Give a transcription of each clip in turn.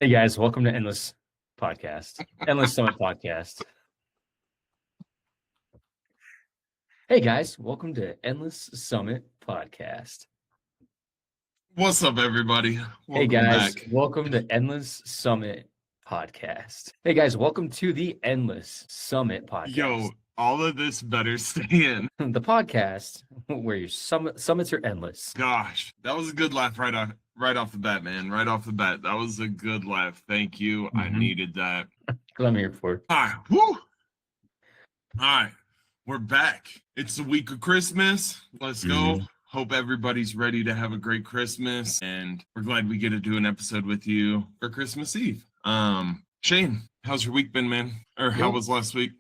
Hey guys, welcome to Endless Podcast, Endless Summit Podcast. Hey guys, welcome to Endless Summit Podcast. What's up, everybody? Hey Welcome guys, back. welcome to Endless Summit Podcast. Hey guys, welcome to the Endless Summit Podcast, Yo, all of this better stay in. the podcast where your summits are endless. Gosh, that was a good laugh right off the bat, man. Right off the bat. That was a good laugh. Thank you. I needed that. What I'm here for. All right. Woo! All right. We're back. It's the week of Christmas. Let's go. Hope everybody's ready to have a great Christmas. And we're glad we get to do an episode with you for Christmas Eve. Shane, how's your week been, man? Or how was last week?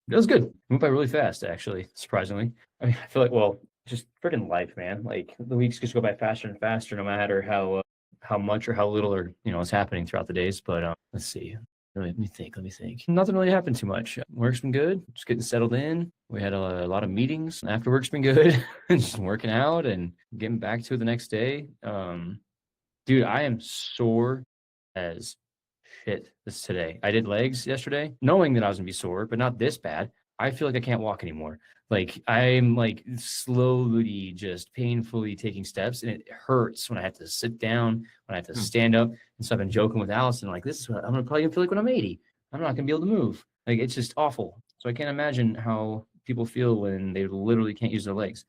It was good. It went by really fast, actually, surprisingly. I mean, I feel like, just freaking life, man. Like the weeks just go by faster and faster, no matter how much or how little or is happening throughout the days. But let's see. Let me think. Nothing really happened too much. Work's been good. Just getting settled in. We had a lot of meetings. After work's been good. Just working out and getting back to it the next day. Dude, I am sore as shit today. I did legs yesterday, knowing that I was gonna be sore, but not this bad. I feel like I can't walk anymore. Like I'm like slowly, just painfully taking steps, and it hurts when I have to sit down, when I have to stand up. And so I've been joking with Allison, like, this is what I'm probably gonna feel like when I'm 80. I'm not gonna be able to move. Like it's just awful. So I can't imagine how people feel when they literally can't use their legs.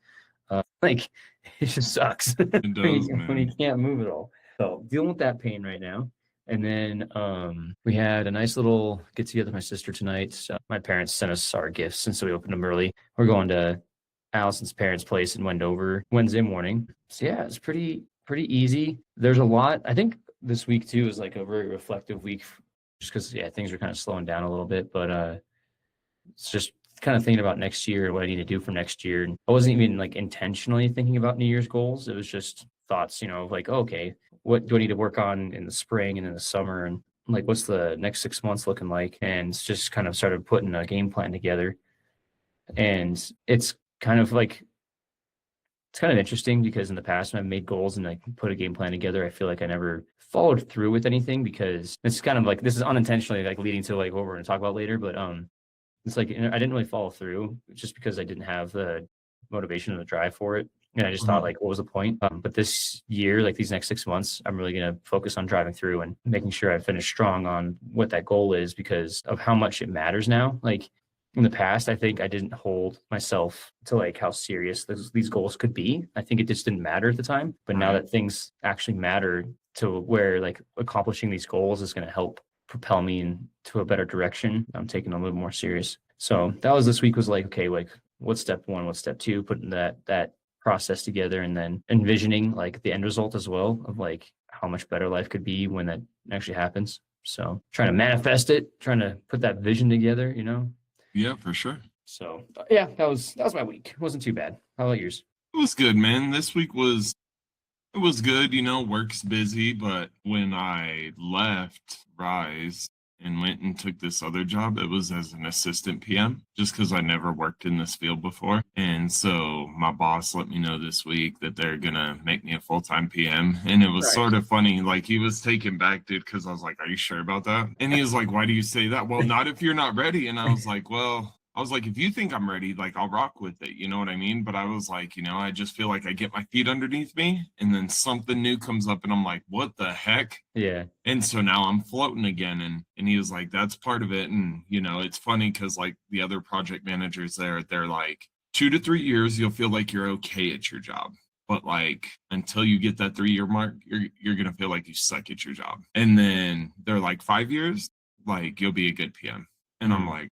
Like it just sucks It does, when you man. can't move at all. So dealing with that pain right now. And then we had a nice little get together with my sister tonight. So my parents sent us our gifts, and so we opened them early. We're going to Allison's parents' place in Wendover Wednesday morning. So yeah, it's pretty easy. There's a lot. I think this week too is like a very reflective week, just because things are kind of slowing down a little bit. But it's just kind of thinking about next year and what I need to do for next year. And I wasn't even like intentionally thinking about New Year's goals. It was just thoughts, of like, okay, what do I need to work on in the spring and in the summer? And like, what's the next 6 months looking like? And it's just kind of started putting a game plan together. And it's kind of like, it's kind of interesting because in the past when I've made goals and like put a game plan together, I feel like I never followed through with anything because it's kind of like, this is unintentionally like leading to like what we're going to talk about later. But it's like I didn't really follow through just because I didn't have the motivation and the drive for it. And I just thought, like, what was the point? But this year, like these next 6 months, I'm really going to focus on driving through and making sure I finish strong on what that goal is because of how much it matters now. Like in the past, I think I didn't hold myself to like how serious these goals could be. I think it just didn't matter at the time. But now that things actually matter to where like accomplishing these goals is going to help propel me into a better direction, I'm taking a little more serious. So that was this week was like, okay, like what's step one, what's step two, putting that process together and then envisioning like the end result as well of like how much better life could be when that actually happens. So trying to manifest it, trying to put that vision together, Yeah, for sure. So yeah, that was my week. It wasn't too bad. How about yours? It was good, man. This week was good. Work's busy, but when I left Rise and went and took this other job, it was as an assistant PM, just because I never worked in this field before. And so my boss let me know this week that they're gonna make me a full-time PM. And it was sort of funny, like he was taken back, dude, because I was like, "Are you sure about that?" And he was like, "Why do you say that?" "Well, not if you're not ready." And I was like, "Well, if you think I'm ready, like I'll rock with it. You know what I mean?" But I was like, I just feel like I get my feet underneath me and then something new comes up and I'm like, what the heck? Yeah. And so now I'm floating again. And he was like, that's part of it. And, it's funny because like the other project managers there, they're like 2 to 3 years, you'll feel like you're okay at your job. But like until you get that 3-year mark, you're gonna feel like you suck at your job. And then they're like 5 years, like you'll be a good PM. And I'm like,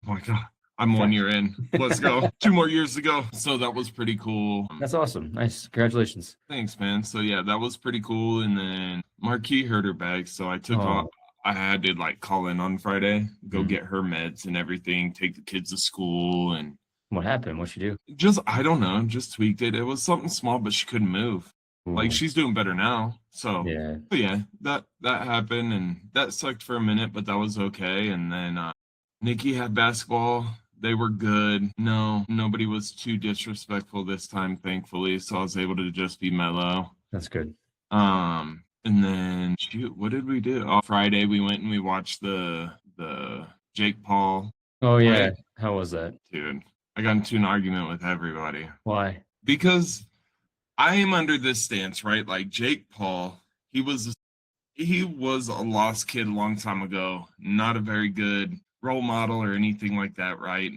oh my God. I'm 1 year in. Let's go. 2 more years to go. So that was pretty cool. That's awesome. Nice. Congratulations. Thanks, man. So yeah, that was pretty cool. And then Marquis hurt her back. So I took off. I had to like call in on Friday, go get her meds and everything, take the kids to school. And what happened? What'd you do? Just, I don't know, just tweaked it. It was something small, but she couldn't move. Like she's doing better now. So yeah, that happened and that sucked for a minute, but that was okay. And then Nikki had basketball. They were good. No, nobody was too disrespectful this time, thankfully. So I was able to just be mellow. That's good. And then shoot, what did we do? Oh, Friday we went and we watched the Jake Paul Oh yeah. fight. How was that? Dude, I got into an argument with everybody Why? because I am under this stance, right? Like Jake Paul, he was a lost kid a long time ago, not a very good role model or anything like that, right?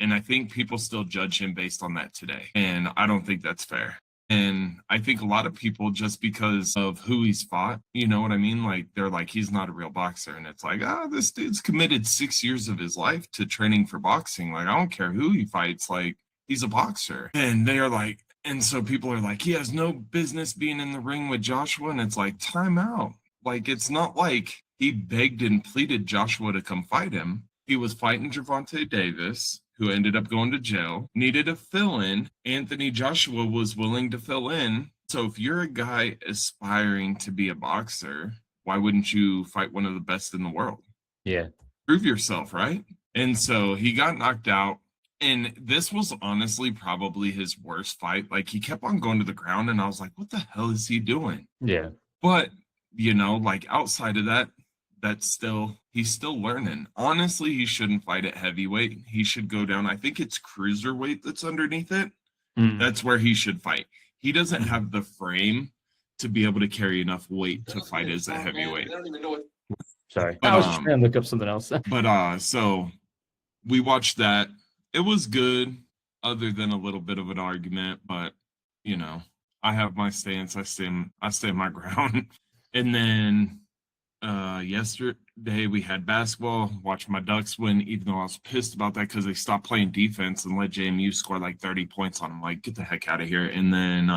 And I think people still judge him based on that today. And I don't think that's fair. And I think a lot of people, just because of who he's fought, you know what I mean? Like, they're like, he's not a real boxer. And it's like, this dude's committed 6 years of his life to training for boxing. Like, I don't care who he fights. Like, he's a boxer. And they are like, and so people are like, he has no business being in the ring with Joshua. And it's like, time out. Like, it's not like he begged and pleaded Joshua to come fight him. He was fighting Gervonta Davis, who ended up going to jail, needed a fill in. Anthony Joshua was willing to fill in. So if you're a guy aspiring to be a boxer, why wouldn't you fight one of the best in the world? Yeah. Prove yourself, right? And so he got knocked out. And this was honestly probably his worst fight. Like, he kept on going to the ground, and I was like, what the hell is he doing? Yeah. But, you know, like outside of that, he's still learning. Honestly, he shouldn't fight at heavyweight. He should go down. I think it's cruiserweight that's underneath it. Mm. That's where he should fight. He doesn't have the frame to be able to carry enough weight to fight as a heavyweight. Sorry. But, I was trying to look up something else. so we watched that. It was good, other than a little bit of an argument, but you know, I have my stance. I stand my ground. And then yesterday we had basketball, watched my Ducks win, even though I was pissed about that because they stopped playing defense and let JMU score like 30 points on them. Like, get the heck out of here. And then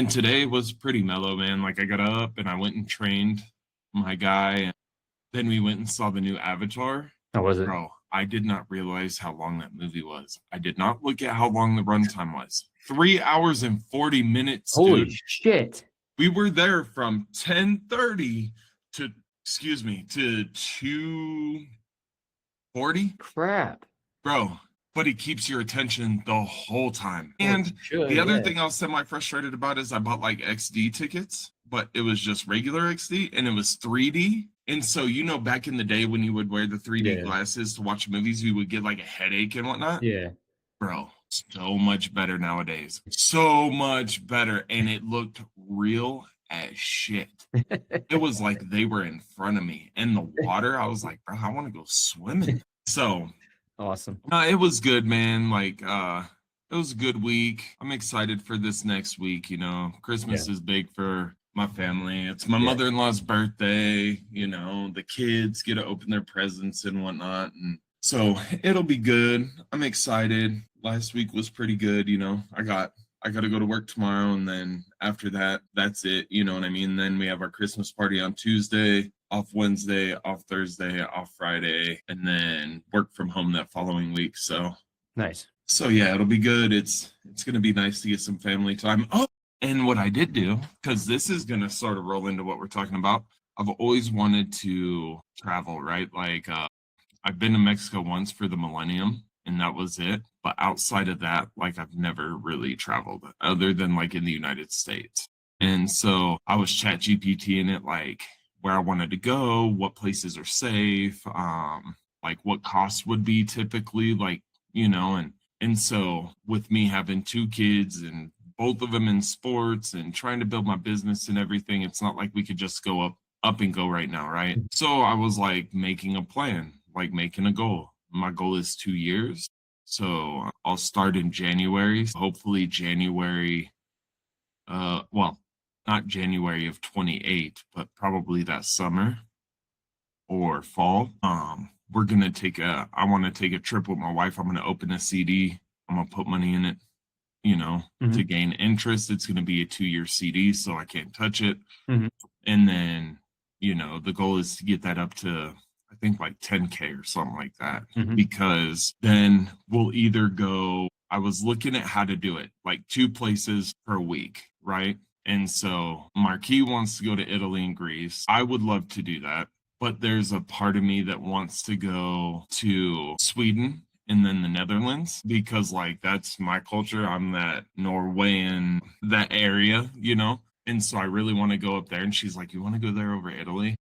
today was pretty mellow, man. Like, I got up and I went and trained my guy, and then we went and saw the new Avatar. How was it? Bro, I did not realize how long that movie was. I did not look at how long the runtime was. 3 hours and 40 minutes, Holy dude. shit. We were there from 10:30 to 2:40. Crap. Bro, but he keeps your attention the whole time. And the other thing I was semi-frustrated about is I bought like XD tickets, but it was just regular XD and it was 3D. And so, you know, back in the day when you would wear the 3D glasses to watch movies, you would get like a headache and whatnot. Yeah. Bro, so much better nowadays. So much better. And it looked real as shit. It was like they were in front of me. And the water, I was like, bro, I want to go swimming. So awesome. It was good, man. Like, it was a good week. I'm excited for this next week. You know, Christmas is big for my family. It's my mother-in-law's birthday. You know, the kids get to open their presents and whatnot. And so it'll be good. I'm excited. Last week was pretty good. You know, I got to go to work tomorrow. And then after that, that's it. You know what I mean? Then we have our Christmas party on Tuesday, off Wednesday, off Thursday, off Friday, and then work from home that following week. So nice. So yeah, it'll be good. It's going to be nice to get some family time. Oh, and what I did do, because this is going to sort of roll into what we're talking about. I've always wanted to travel, right? Like, I've been to Mexico once for the millennium, and that was it. But outside of that, like, I've never really traveled other than like in the United States. And so I was chat GPT-ing it, like where I wanted to go, what places are safe, like what costs would be typically, like, you know, and so with me having two kids and both of them in sports and trying to build my business and everything, it's not like we could just go up and go right now, right? So I was like making a plan, like making a goal. My goal is 2 years. So I'll start in January, hopefully January, well, not January of 28, but probably that summer or fall. I want to take a trip with my wife. I'm going to open a CD. I'm going to put money in it, you know, to gain interest. It's going to be a 2-year CD, so I can't touch it. And then, you know, the goal is to get that up to, I think, like 10K or something like that, because then we'll either go, I was looking at how to do it, like 2 places per week, right? And so Marquis wants to go to Italy and Greece. I would love to do that. But there's a part of me that wants to go to Sweden and then the Netherlands, because like that's my culture. I'm that Norwegian, that area, you know. And so I really want to go up there. And she's like, you want to go there over Italy?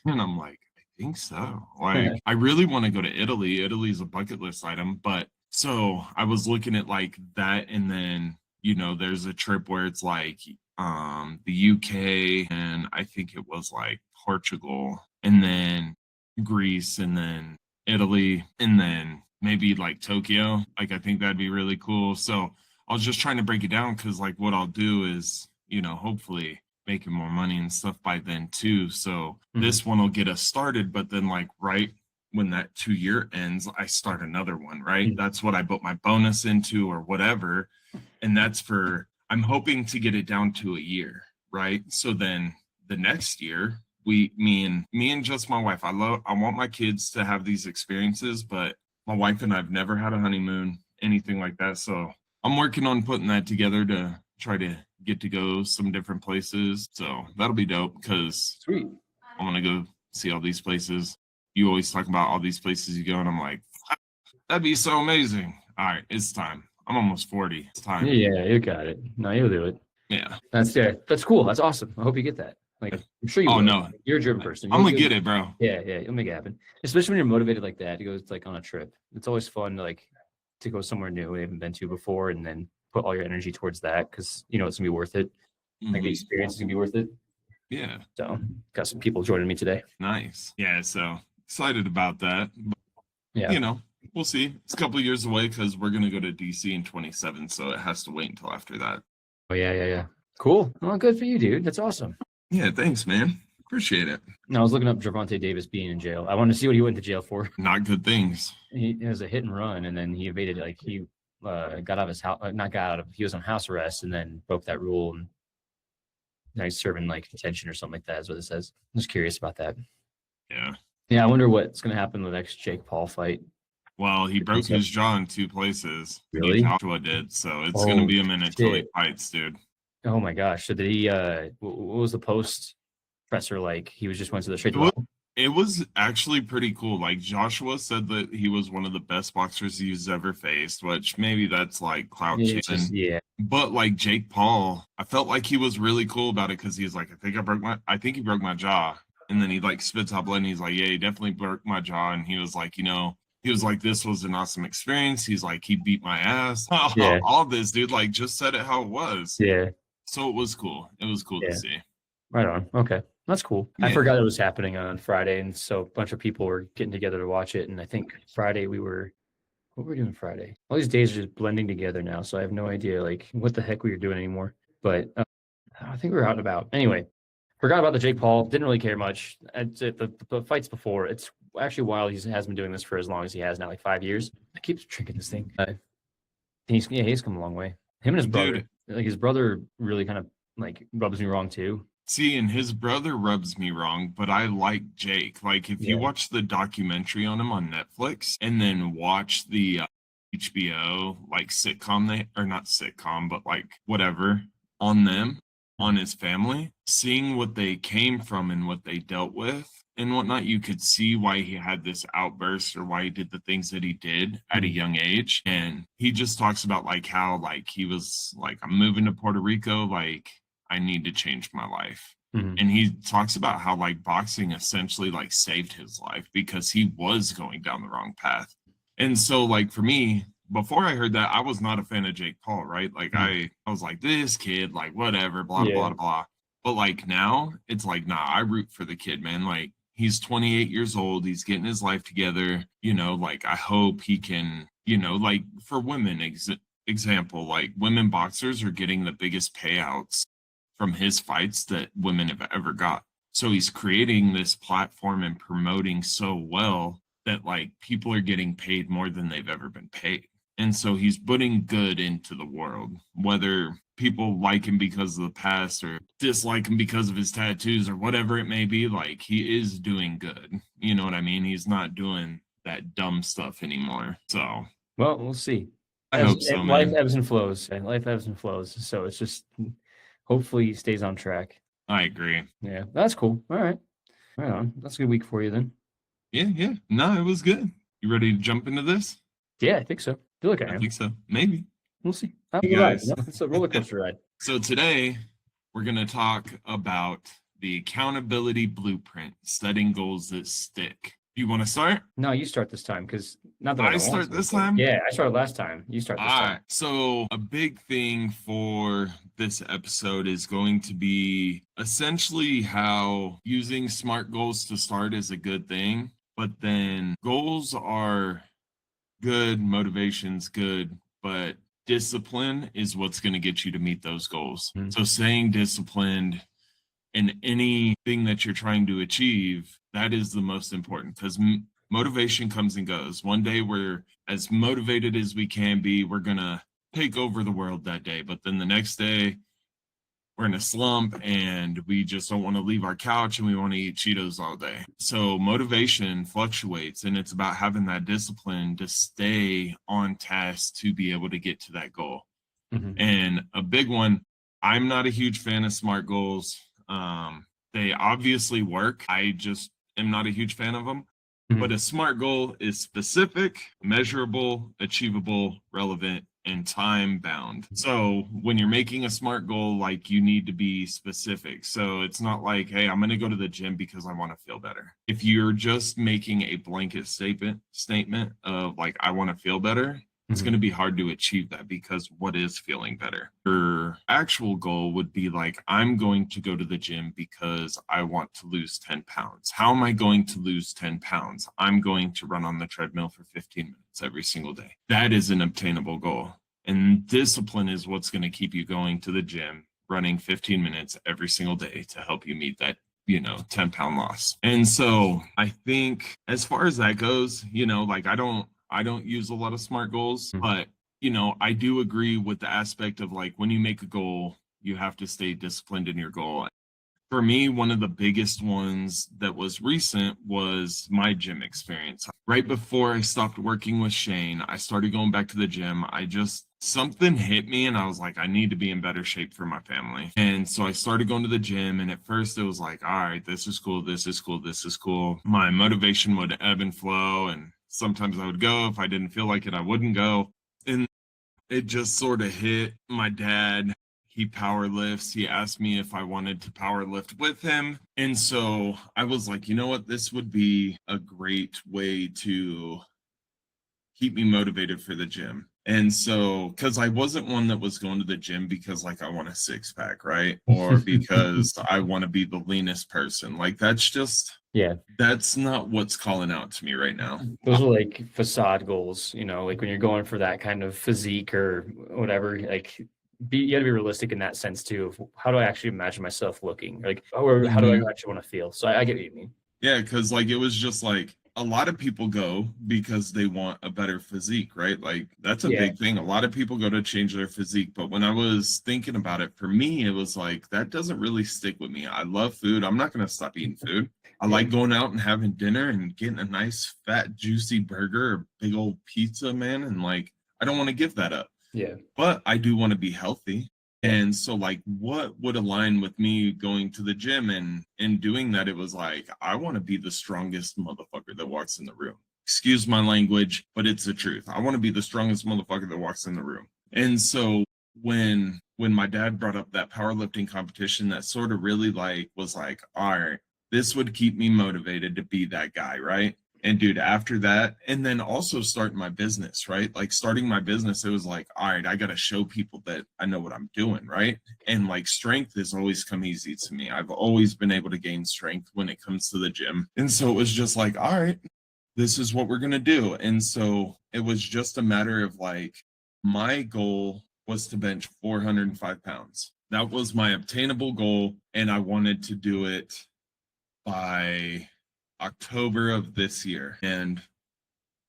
And I'm like, I think so. Like, I really want to go to Italy. Italy is a bucket list item. But so I was looking at like that. And then, there's a trip where it's like the UK, and I think it was like Portugal, and then Greece, and then Italy, and then maybe like Tokyo. Like, I think that'd be really cool. So I was just trying to break it down because like what I'll do is, hopefully making more money and stuff by then too. So this one will get us started, but then like right when that 2 year ends, I start another one, right? That's what I put my bonus into or whatever. And I'm hoping to get it down to a year, right? So then the next year, me and just my wife, I want my kids to have these experiences, but my wife and I've never had a honeymoon, anything like that. So I'm working on putting that together to try to get to go some different places. So that'll be dope because Sweet. I'm going to go see all these places. You always talk about all these places you go, and I'm like, that'd be so amazing. All right, it's time. I'm almost 40. It's time. Yeah, you got it. No, you'll do it. Yeah. That's cool. That's awesome. I hope you get that. Like, I'm sure you will. No. You're a driven person. I'm going to get it, bro. Yeah, you'll make it happen. Especially when you're motivated like that to go like on a trip. It's always fun to go somewhere new we haven't been to before, and then put all your energy towards that because it's gonna be worth it. Like the experience is gonna be worth it. Yeah. So got some people joining me today. Nice. Yeah. So excited about that. But, yeah. We'll see. It's a couple of years away because we're gonna go to DC in 27, so it has to wait until after that. Oh yeah. Cool. Well, good for you, dude. That's awesome. Yeah. Thanks, man. Appreciate it. No, I was looking up Gervonta Davis being in jail. I wanted to see what he went to jail for. Not good things. It was a hit and run, and then he evaded. Like he got out of his house. Not got out of. He was on house arrest, and then broke that rule, and now he's serving like detention or something like that. Is what it says. I'm just curious about that. Yeah. Yeah, I wonder what's gonna happen in the next Jake Paul fight. Well, he broke his jaw in 2 places. Really? Joshua did. So it's gonna be a minute until he fights, dude. Oh my gosh! So did he? What was the post presser like? He was just went to the straight. It was actually pretty cool. Like Joshua said that he was one of the best boxers he's ever faced, which maybe that's like clout chasing. Yeah. But like Jake Paul, I felt like he was really cool about it because he was like, I think he broke my jaw. And then he like spits out blood and he's like, yeah, he definitely broke my jaw. And he was like, this was an awesome experience. He's like, he beat my ass. All this, dude, like just said it how it was. Yeah. So it was cool. It was cool to see. Right on. Okay. That's cool. Yeah. I forgot it was happening on Friday. And so a bunch of people were getting together to watch it. And I think Friday what were we doing Friday? All these days are just blending together now. So I have no idea like what the heck we were doing anymore. But I think we were out and about. Anyway, forgot about the Jake Paul. Didn't really care much. The fights before. It's actually wild. He has been doing this for as long as he has now, like 5 years. I keep drinking this thing. He's come a long way. Him and his brother. Dude. Like his brother really kind of like rubs me wrong too. See, and his brother rubs me wrong, but I like Jake. Like if you watch the documentary on him on Netflix and then watch the HBO like sitcom, or not sitcom, but like whatever on them, on his family, seeing what they came from and what they dealt with and whatnot, you could see why he had this outburst or why he did the things that he did at a young age. And he just talks about like how like he was like, I'm moving to Puerto Rico, like I need to change my life. Mm-hmm. And he talks about how like boxing essentially like saved his life because he was going down the wrong path. And so like for me, before I heard that, I was not a fan of Jake Paul, right? Like I was like, this kid, like whatever, blah, blah, blah. But like now it's like, nah, I root for the kid, man. Like he's 28 years old. He's getting his life together. Like I hope he can, like for women, example, like women boxers are getting the biggest payouts from his fights that women have ever got. So he's creating this platform and promoting so well that like people are getting paid more than they've ever been paid. And so he's putting good into the world, whether people like him because of the past or dislike him because of his tattoos or whatever it may be. Like he is doing good. You know what I mean? He's not doing that dumb stuff anymore. So, well, we'll see. I hope so, life man. ebbs and flows. Life ebbs and flows. So it's just hopefully he stays on track. I agree. Yeah, that's cool. All right. Right on. That's a good week for you then. Yeah. No, it was good. You ready to jump into this? Yeah, I think so. I feel like I am. I think so. Maybe. We'll see. It's a roller coaster ride. So today we're going to talk about the accountability blueprint, setting goals that stick. You want to start? No, you start this time because not that I I don't want start to. this But time? yeah, I started last time. You start All this right. time. So, a big thing for this episode is going to be essentially how using SMART goals to start is a good thing, but then goals are good, motivation's good, but discipline is what's going to get you to meet those goals. Mhm. So, staying disciplined in anything that you're trying to achieve, that is the most important because motivation comes and goes. One day we're as motivated as we can be, we're going to take over the world that day. But then the next day, we're in a slump and we just don't want to leave our couch and we want to eat Cheetos all day. So motivation fluctuates and it's about having that discipline to stay on task to be able to get to that goal. Mhm. And a big one, I'm not a huge fan of SMART goals. They obviously work. I just am not a huge fan of them. But Mhm. a SMART goal is specific, measurable, achievable, relevant, and time bound. So when you're making a SMART goal, like you need to be specific. So it's not like, hey, I'm going to go to the gym because I want to feel better. If you're just making a blanket statement of like, I want to feel better, it's Mhm. going to be hard to achieve that because what is feeling better? Your actual goal would be like, I'm going to go to the gym because I want to lose 10 pounds. How am I going to lose 10 pounds? I'm going to run on the treadmill for 15 minutes every single day. That is an obtainable goal. And discipline is what's going to keep you going to the gym, running 15 minutes every single day to help you meet that 10-pound loss. And so I think as far as that goes, like I don't use a lot of SMART goals, Mhm. but I do agree with the aspect of like when you make a goal, you have to stay disciplined in your goal. For me, one of the biggest ones that was recent was my gym experience. Right before I stopped working with Shane, I started going back to the gym. Something hit me and I was like, I need to be in better shape for my family. And so I started going to the gym. And at first it was like, all right, this is cool. This is cool. This is cool. My motivation would ebb and flow. And sometimes I would go. If I didn't feel like it, I wouldn't go. And it just sort of hit my dad. He power lifts. He asked me if I wanted to power lift with him. And so I was like, you know what? This would be a great way to keep me motivated for the gym. And so, because I wasn't one that was going to the gym because, like, I want a six pack, right? Or because I want to be the leanest person. Like, Yeah, that's not what's calling out to me right now. those are like facade goals, like when you're going for that kind of physique or whatever, like you got to be realistic in that sense too. Of how do I actually imagine myself looking? Like, or how do I Mhm. actually want to feel? So I get what you mean. Yeah, because like it was just like a lot of people go because they want a better physique, right? Like that's a Yeah, big thing. A lot of people go to change their physique. But when I was thinking about it, for me, it was like that doesn't really stick with me. I love food. I'm not going to stop eating food. I yeah, like going out and having dinner and getting a nice, fat, juicy burger or big old pizza, man. And like, I don't want to give that up, yeah, but I do want to be healthy. yeah. And so like what would align with me going to the gym and in doing that, it was like, I want to be the strongest motherfucker that walks in the room. Excuse my language, but it's the truth. I want to be the strongest motherfucker that walks in the room. And so when my dad brought up that powerlifting competition, that sort of really like was like, all right, this would keep me motivated to be that guy, right? And dude, after that, and then also starting my business, right? Like starting my business, it was like, all right, I got to show people that I know what I'm doing, right? And like strength has always come easy to me. I've always been able to gain strength when it comes to the gym. And so it was just like, all right, this is what we're going to do. And so it was just a matter of like, my goal was to bench 405 pounds. That was my obtainable goal. And I wanted to do it by October of this year. And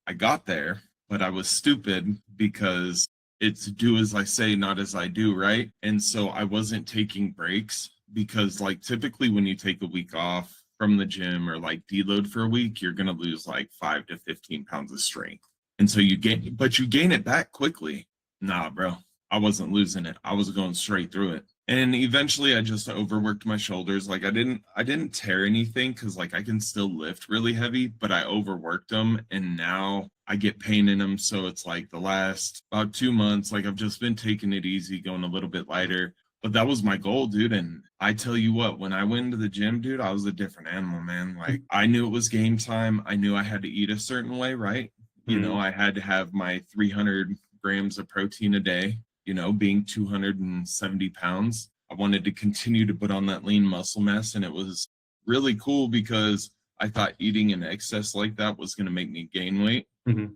I got there, but I was stupid because it's do as I say, not as I do, right? And so I wasn't taking breaks because, like, typically when you take a week off from the gym or like deload for a week, you're going to lose like 5 to 15 pounds of strength. And so you gain it back quickly. Nah, bro, I wasn't losing it. I was going straight through it. And eventually I just overworked my shoulders. Like I didn't tear anything because like I can still lift really heavy, but I overworked them and now I get pain in them. So it's like the last about 2 months, like I've just been taking it easy, going a little bit lighter. but that was my goal, dude. And I tell you what, when I went into the gym, dude, I was a different animal, man. Like I knew it was game time. I knew I had to eat a certain way, right? You know, I had to have my 300 grams of protein a day, you know, being 270 pounds. I wanted to continue to put on that lean muscle mass. And it was really cool because I thought eating in excess like that was going to make me gain weight. Mm-hmm.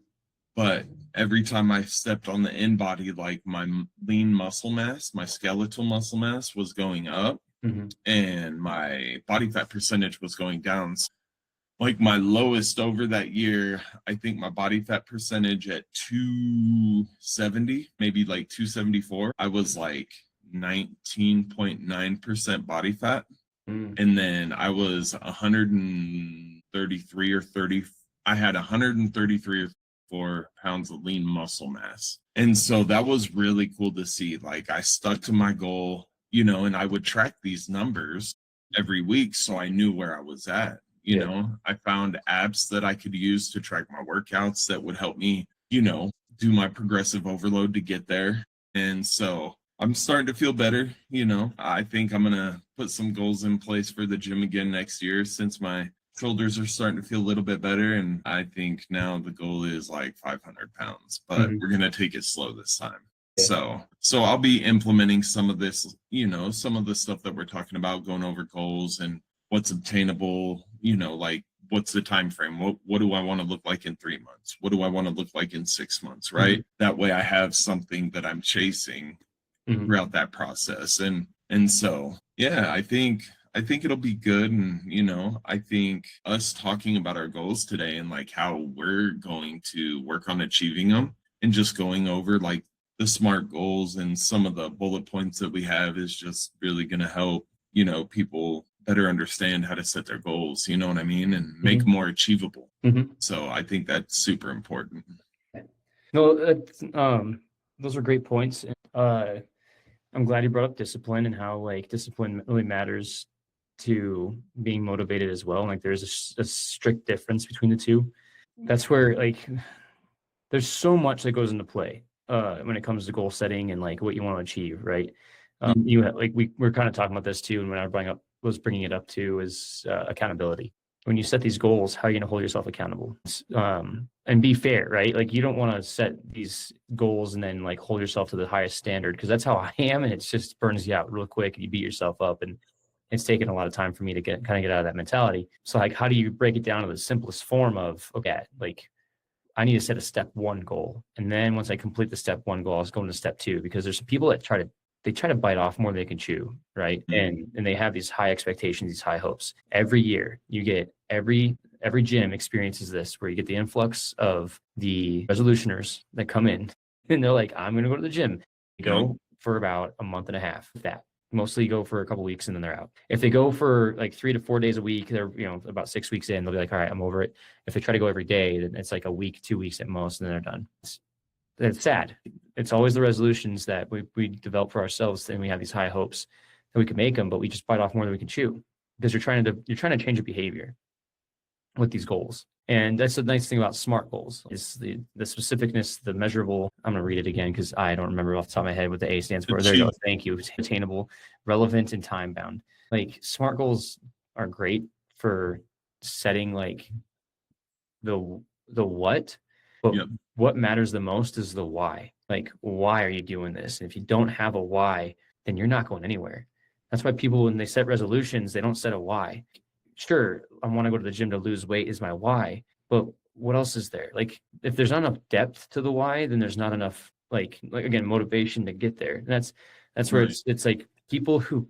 But every time I stepped on the in body, like my lean muscle mass, my skeletal muscle mass was going up Mm-hmm. and my body fat percentage was going down. So like my lowest over that year, I think my body fat percentage at 270, maybe like 274, I was like 19.9% body fat. And then I was 133 or 30. I had 133 or 4 pounds of lean muscle mass. And so that was really cool to see. Like I stuck to my goal, you know, and I would track these numbers every week. So I knew where I was at. You know, I found apps that I could use to track my workouts that would help me, you know, do my progressive overload to get there. And so I'm starting to feel better. You know, I think I'm going to put some goals in place for the gym again next year since my shoulders are starting to feel a little bit better. And I think now the goal is like 500 pounds, but we're going to take it slow this time. So I'll be implementing some of this, you know, some of the stuff that we're talking about, going over goals and what's obtainable, you know, like what's the time frame? What do I want to look like in 3 months? What do I want to look like in 6 months? Right. That way I have something that I'm chasing throughout that process. And so, yeah, I think it'll be good. And, you know, I think us talking about our goals today and like how we're going to work on achieving them and just going over like the SMART goals and some of the bullet points that we have is just really going to help, you know, people better understand how to set their goals, you know what I mean? And make them more achievable. So I think that's super important. No, those are great points. I'm glad you brought up discipline and how like discipline really matters to being motivated as well. Like there's a strict difference between the two. That's where like there's so much that goes into play when it comes to goal setting and like what you want to achieve, right? You have, like we're kind of talking about this too, and when I was bringing it up too is accountability. When you set these goals, how are you going to hold yourself accountable and be fair, right? Like you don't want to set these goals and then like hold yourself to the highest standard because that's how I am, and it just burns you out real quick and you beat yourself up. And it's taken a lot of time for me to get out of that mentality. So like, how do you break it down to the simplest form of okay, like I need to set a step one goal, and then once I complete the step one goal, I was going to step two because there's some people that try to bite off more than they can chew, right? And they have these high expectations, these high hopes. Every year, you get every gym experiences this, where you get the influx of the resolutioners that come in, and they're like, "I'm going to go to the gym." You go for about a month and a half. That mostly go for a couple of weeks and then they're out. If they go for like 3 to 4 days a week, they're about 6 weeks in. They'll be like, "All right, I'm over it." If they try to go every day, then it's like a week, 2 weeks at most, and then they're done. It's sad. It's always the resolutions that we develop for ourselves, and we have these high hopes that we can make them, but we just bite off more than we can chew because you're trying to change your behavior with these goals. And that's the nice thing about SMART goals is the specificness, the measurable. I'm going to read it again because I don't remember off the top of my head what the A stands for. There you go. Thank you. Attainable, relevant, and time bound. Like SMART goals are great for setting like the what, but what matters the most is the why. Like, why are you doing this? And if you don't have a why, then you're not going anywhere. That's why people, when they set resolutions, they don't set a why. Sure, I want to go to the gym to lose weight is my why, but what else is there? Like, if there's not enough depth to the why, then there's not enough like again motivation to get there. And that's where it's like people who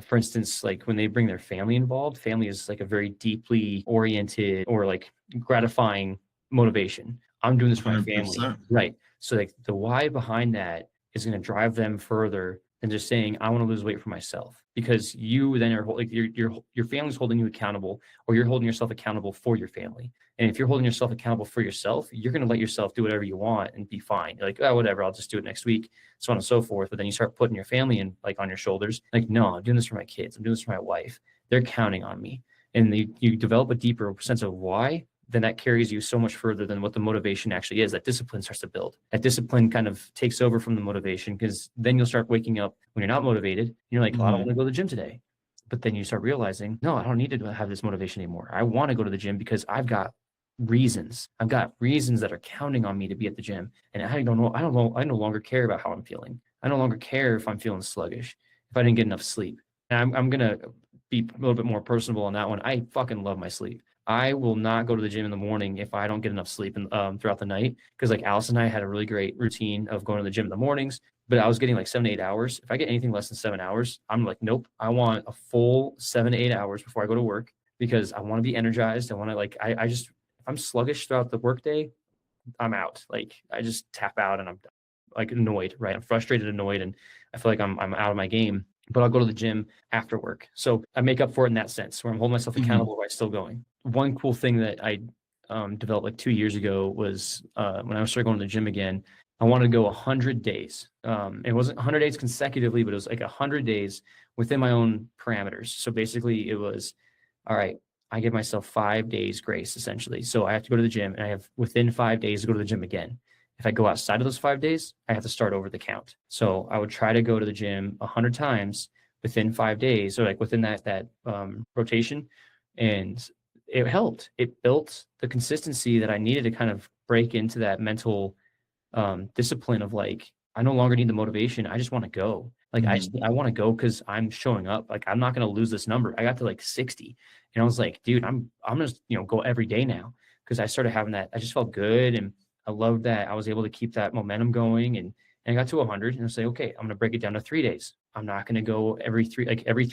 for instance, like when they bring their family involved, family is like a very deeply oriented or like gratifying motivation. I'm doing this for my family, 100%. right? So like the why behind that is going to drive them further than just saying I want to lose weight for myself, because you then are like your family's holding you accountable, or you're holding yourself accountable for your family. And if you're holding yourself accountable for yourself, you're going to let yourself do whatever you want and be fine. You're like, oh, whatever, I'll just do it next week, so on and so forth. But then you start putting your family in like on your shoulders. Like, no, I'm doing this for my kids. I'm doing this for my wife. They're counting on me. And you develop a deeper sense of why. then that carries you so much further than what the motivation actually is. That discipline starts to build. That discipline kind of takes over from the motivation, because then you'll start waking up when you're not motivated. You're like, oh, I don't want to go to the gym today. But then you start realizing, no, I don't need to have this motivation anymore. I want to go to the gym because I've got reasons. I've got reasons that are counting on me to be at the gym. And I don't know. I no longer care about how I'm feeling. I no longer care if I'm feeling sluggish, if I didn't get enough sleep. And I'm going to be a little bit more personable on that one. I fucking love my sleep. I will not go to the gym in the morning if I don't get enough sleep throughout the night. Because like Alice and I had a really great routine of going to the gym in the mornings, but I was getting like 7 to 8 hours. If I get anything less than 7 hours, I'm like, nope, I want a full 7 to 8 hours before I go to work, because I want to be energized. I want to like, I just, if I'm sluggish throughout the workday, I'm out. Like I just tap out and I'm like annoyed, right? I'm frustrated, annoyed, and I feel like I'm out of my game. But I'll go to the gym after work. So I make up for it in that sense, where I'm holding myself accountable while still going. One cool thing that I developed like 2 years ago was when I started going to the gym again, I wanted to go 100 days. It wasn't 100 days consecutively, but it was like 100 days within my own parameters. So basically it was, all right, I give myself 5 days grace essentially. So I have to go to the gym, and I have within 5 days to go to the gym again. If I go outside of those 5 days, I have to start over the count. So I would try to go to the gym 100 times within 5 days, or like within that rotation. And it helped. It built the consistency that I needed to kind of break into that mental discipline of like, I no longer need the motivation. I just want to go. Like I want to go because I'm showing up. Like I'm not going to lose this number. I got to like 60, and I was like, dude, I'm gonna go every day now, because I started having that. I just felt good, and I loved that I was able to keep that momentum going, and I got to 100, and I was like, okay, I'm gonna break it down to 3 days. I'm not gonna go every 3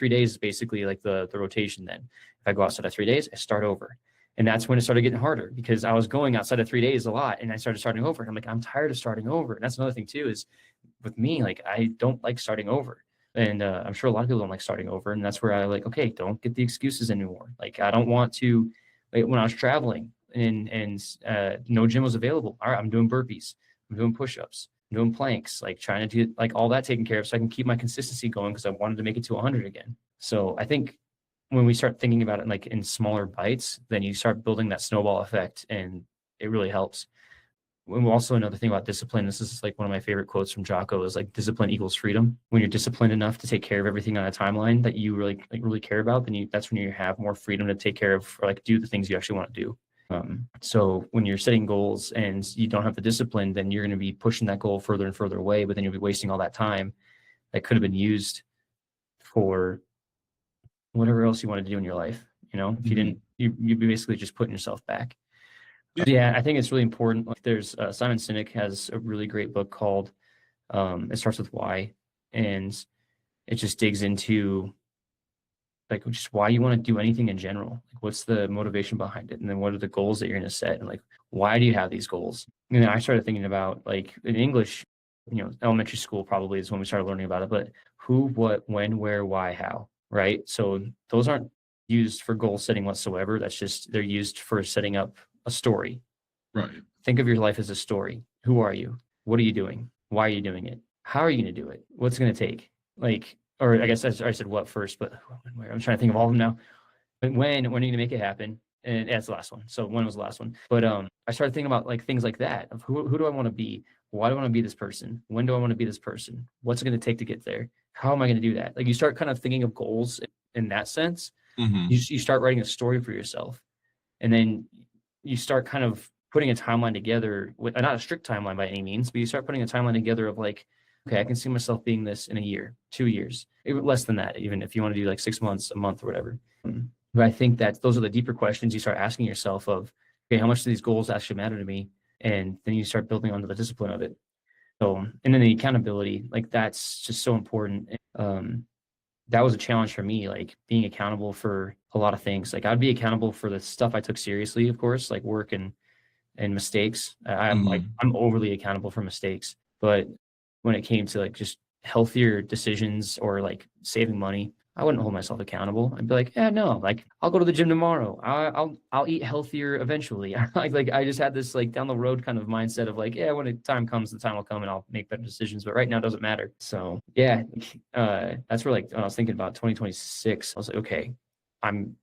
days is basically like the rotation. Then if I go outside of 3 days, I start over. And that's when it started getting harder, because I was going outside of 3 days a lot, and I started starting over. And I'm like, I'm tired of starting over. And that's another thing too, is with me, like I don't like starting over. And I'm sure a lot of people don't like starting over. And that's where I like, okay, don't get the excuses anymore. Like I don't want to, like when I was traveling and no gym was available. All right, I'm doing burpees, I'm doing push-ups, I'm doing planks, like trying to do like all that taken care of so I can keep my consistency going, because I wanted to make it to 100 again. So I think when we start thinking about it like in smaller bites, then you start building that snowball effect, and it really helps. And also another thing about discipline, this is like one of my favorite quotes from Jocko, is like discipline equals freedom. When you're disciplined enough to take care of everything on a timeline that you really care about, then that's when you have more freedom to take care of, or like do the things you actually want to do. So when you're setting goals and you don't have the discipline, then you're going to be pushing that goal further and further away, but then you'll be wasting all that time that could have been used for whatever else you wanted to do in your life. If you didn't, you'd be basically just putting yourself back. Yeah, I think it's really important. Like there's Simon Sinek has a really great book called It Starts With Why, and it just digs into like just why you want to do anything in general. Like what's the motivation behind it, and then what are the goals that you're going to set, and like why do you have these goals? And then I started thinking about like in English, elementary school probably is when we started learning about it, but who, what, when, where, why, how, right? So those aren't used for goal setting whatsoever. That's just they're used for setting up a story. Right. Think of your life as a story. Who are you? What are you doing? Why are you doing it? How are you going to do it? What's it going to take? Like, or I guess I said what first, but I'm trying to think of all of them now. But when are you going to make it happen? And that's the last one. So when was the last one? But I started thinking about like things like that of who do I want to be? Why do I want to be this person? When do I want to be this person? What's it going to take to get there? How am I going to do that? Like you start kind of thinking of goals in that sense. You start writing a story for yourself, and then you start kind of putting a timeline together with not a strict timeline by any means, but you start putting a timeline together of like, okay, I can see myself being this in a year, 2 years, less than that, even if you want to do like 6 months, a month or whatever. But I think that those are the deeper questions you start asking yourself of, okay, how much do these goals actually matter to me? And then you start building onto the discipline of it. So, and then the accountability, like that's just so important. That was a challenge for me, like being accountable for a lot of things. Like I'd be accountable for the stuff I took seriously, of course, like work and mistakes. I'm overly accountable for mistakes. But when it came to like just healthier decisions or like saving money, I wouldn't hold myself accountable. I'd be like, yeah, no, like I'll go to the gym tomorrow. I'll eat healthier eventually. like I just had this like down the road kind of mindset of like, yeah, when the time comes, the time will come and I'll make better decisions. But right now it doesn't matter. So yeah, that's where like when I was thinking about 2026, I was like, okay, I'm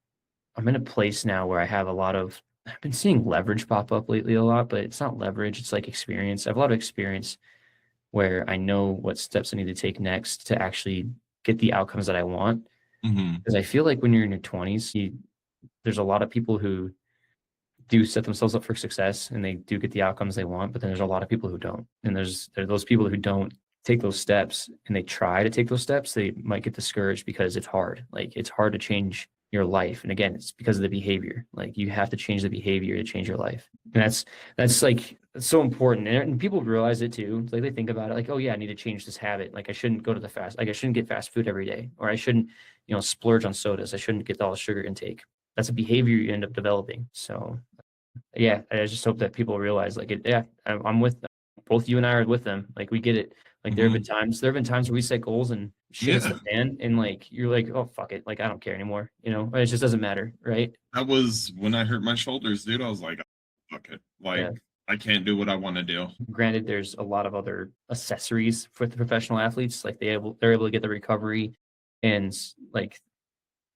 in a place now where I have a lot of I've been seeing leverage pop up lately a lot, but it's not leverage. It's like experience. I have a lot of experience where I know what steps I need to take next to actually get the outcomes that I want. Hmm. Because I feel like when you're in your 20s, there's a lot of people who do set themselves up for success and they do get the outcomes they want, but then there's a lot of people who don't. And there are those people who don't take those steps and they try to take those steps, they might get discouraged because it's hard. Like it's hard to change your life. And again, it's because of the behavior. Like you have to change the behavior to change your life. And that's like that's so important. And people realize it too. Like they think about it like, oh yeah, I need to change this habit. Like I shouldn't go to the fast, like I shouldn't get fast food every day, or I shouldn't, splurge on sodas. I shouldn't get all the sugar intake. That's a behavior you end up developing. So yeah, I just hope that people realize like it. Yeah, I'm with both you and I are with them. Like we get it. Like Hmm. there have been times where we set goals and shit hits Yeah, the fan, and like you're like, oh fuck it, like I don't care anymore. It just doesn't matter, right? that was when I hurt my shoulders, dude. I was like, fuck it. Yeah. Like, I can't do what I want to do. Granted, there's a lot of other accessories for the professional athletes. Like they're able to get the recovery and like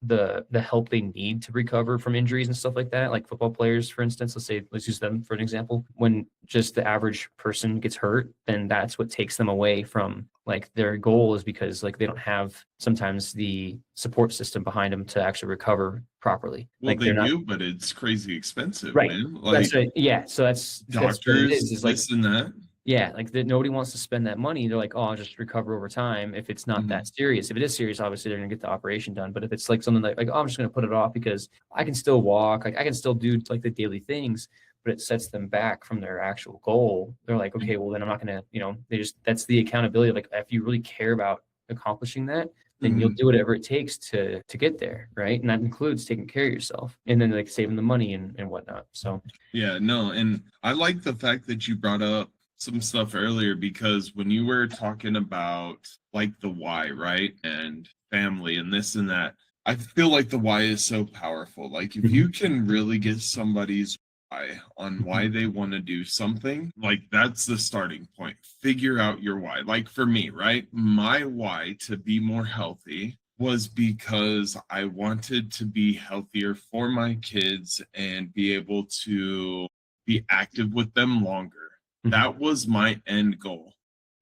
the help they need to recover from injuries and stuff like that. Like football players, for instance, let's use them for an example. When just the average person gets hurt, then that's what takes them away from like their goal is because like they don't have sometimes the support system behind them to actually recover properly. Well, Like they they're not do, but it's crazy expensive, right. man. That's Like right. Yeah. So that's what it doctors, is like this and that. yeah, like that nobody wants to spend that money. They're like, "Oh, I'll just recover over time if it's not that Hmm. serious." If it is serious, obviously they're gonna get the operation done. But if it's like something like "Oh, I'm just gonna put it off because I can still walk, like I can still do like the daily things," but it sets them back from their actual goal. They're like, "Okay, well then I'm not gonna," they just that's the accountability. Like if you really care about accomplishing that, then you'll Hmm. do whatever it takes to get there, right? And that includes taking care of yourself and then like saving the money and whatnot. So Yeah, no, and I like the fact that you brought up some stuff earlier because when you were talking about like the why, right? And family and this and that, I feel like the why is so powerful. Like if mhm, you can really get somebody's why on why mhm, they want to do something, like that's the starting point. Figure out your why. Like for me, right? My why to be more healthy was because I wanted to be healthier for my kids and be able to be active with them longer. mhm, That was my end goal.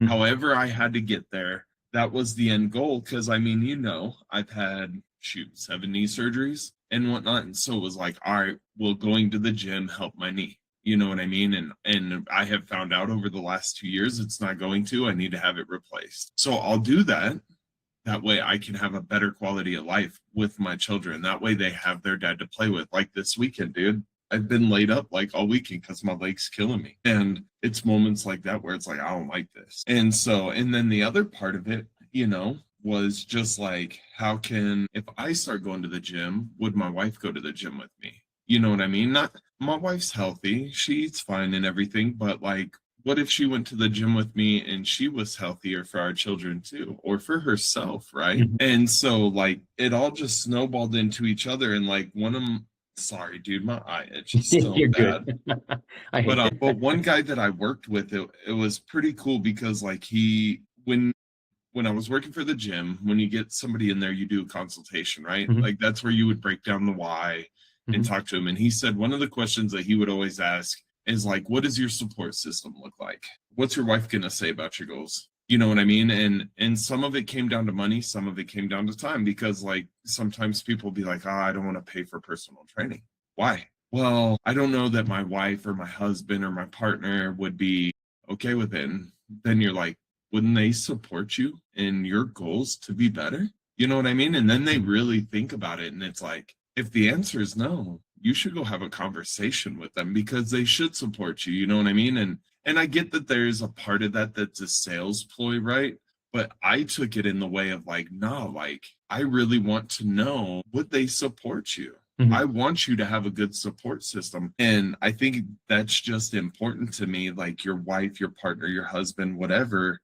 mhm, However, I had to get there. That was the end goal because I mean, I've had shoot 7 knee surgeries and whatnot. And so it was like, all right, well, going to the gym help my knee. You know what I mean? And I have found out over the last 2 years it's not going to. I need to have it replaced. So I'll do that. That way I can have a better quality of life with my children. That way they have their dad to play with. Like this weekend, dude. I've been laid up like all weekend because my leg's killing me. And it's moments like that where it's like, I don't like this. And then the other part of it, was just like, how can, if I start going to the gym, would my wife go to the gym with me? You know what I mean? Not, my wife's healthy, she eats fine and everything, but like, what if she went to the gym with me and she was healthier for our children too, or for herself, right? mhm. And so, like, it all just snowballed into each other. And, like, one of them, sorry, dude, my eye itch is so You're bad. good. I But, hate but it. one guy that I worked with, it was pretty cool because, like, when I was working for the gym, when you get somebody in there, you do a consultation, right? Mhm, Like, that's where you would break down the why and mhm, talk to him. And he said one of the questions that he would always ask is like, what does your support system look like? What's your wife gonna say about your goals? You know what I mean? And some of it came down to money, some of it came down to time because like sometimes people be like, I don't want to pay for personal training. Why? Well, I don't know that my wife or my husband or my partner would be okay with it. And then you're like, wouldn't they support you in your goals to be better? You know what I mean? And then they mhm, really think about it. And it's like, if the answer is no, you should go have a conversation with them because they should support you. You know what I mean? And I get that there's a part of that that's a sales ploy, right? But I took it in the way of like, no, like I really want to know would they support you? mhm, I want you to have a good support system. And I think that's just important to me. Like your wife, your partner, your husband, whatever,